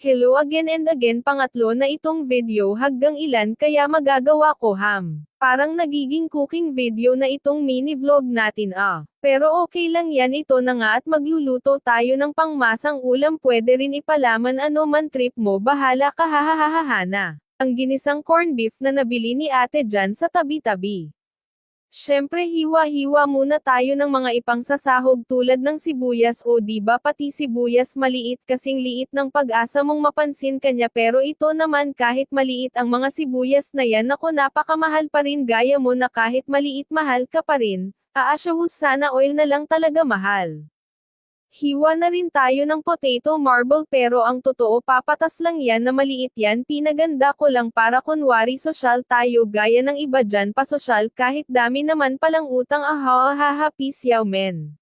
Hello again and again, pangatlo na itong video hanggang ilan kaya magagawa ko ham. Parang nagiging cooking video na itong mini vlog natin Pero okay lang yan, ito na nga at magluluto tayo ng pangmasang ulam, pwede rin ipalaman ano man trip mo, bahala ka, hahahahahana. Ang ginisang corn beef na nabili ni ate dyan sa tabi-tabi. Syempre hiwa-hiwa muna tayo ng mga ipangsasahog tulad ng sibuyas, o diba pati sibuyas maliit kasing liit ng Pag-asa mong mapansin kanya, pero ito naman kahit maliit ang mga sibuyas na yan, ako napakamahal pa rin, gaya mo na kahit maliit mahal ka pa rin, aasyaw sana oil na lang talaga mahal. Hiwa na rin tayo ng potato marble, pero ang totoo papatas lang yan na maliit yan, pinaganda ko lang para kunwari sosyal tayo gaya ng iba dyan pa sosyal, kahit dami naman palang utang, peace yaw men.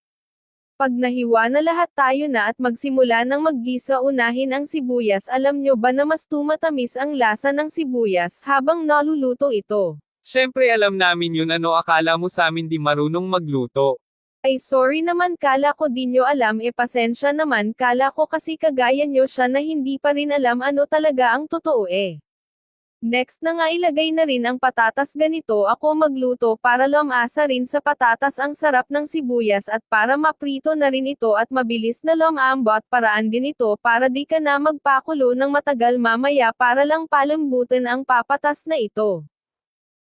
Pag nahiwa na lahat tayo na at magsimula ng maggisa, unahin ang sibuyas. Alam nyo ba na mas tumatamis ang lasa ng sibuyas habang naluluto ito? Syempre alam namin yun, ano akala mo samin di marunong magluto? Ay sorry naman, kala ko di nyo alam, pasensya naman, kala ko kasi kagaya nyo siya na hindi pa rin alam ano talaga ang totoo Next na nga, ilagay na rin ang patatas. Ganito ako magluto para lumasa rin sa patatas ang sarap ng sibuyas, at para maprito na rin ito at mabilis na lumambot, paraan din ito para di ka na magpakulo ng matagal mamaya para lang palambutin ang papatas na ito.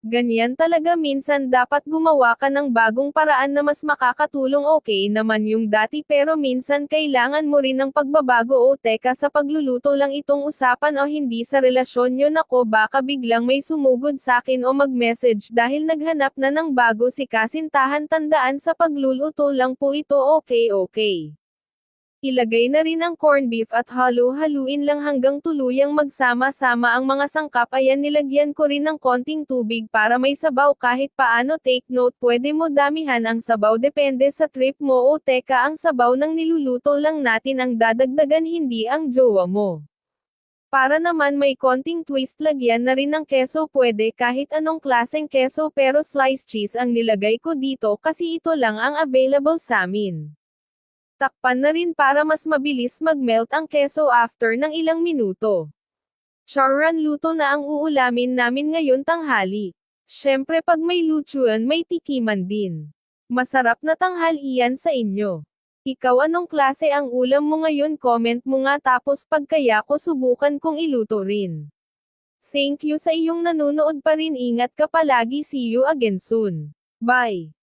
Ganyan talaga, minsan dapat gumawa ka ng bagong paraan na mas makakatulong. Okay naman yung dati, pero minsan kailangan mo rin ng pagbabago. O teka, sa pagluluto lang itong usapan o hindi sa relasyon nyo? Nako, baka biglang may sumugod sakin o mag-message dahil naghanap na ng bago si kasintahan. Tandaan, sa pagluluto lang po ito. Okay. Ilagay na rin ang corn beef at halu-haluin lang hanggang tuluyang magsama-sama ang mga sangkap. Ayan, nilagyan ko rin ng konting tubig para may sabaw kahit paano. Take note, pwede mo damihan ang sabaw depende sa trip mo. O teka, ang sabaw ng niluluto lang natin ang dadagdagan, hindi ang jowa mo. Para naman may konting twist, lagyan na rin ng keso, pwede kahit anong klaseng keso, pero sliced cheese ang nilagay ko dito kasi ito lang ang available sa amin. Takpan na rin para mas mabilis mag-melt ang keso after ng ilang minuto. Charan, luto na ang uulamin namin ngayon tanghali. Syempre pag may lutuan may tikiman din. Masarap na tanghalian sa inyo. Ikaw, anong klase ang ulam mo ngayon? Comment mo nga, tapos pag kaya ko subukan kong iluto rin. Thank you sa iyong nanonood pa rin, ingat ka palagi, see you again soon. Bye!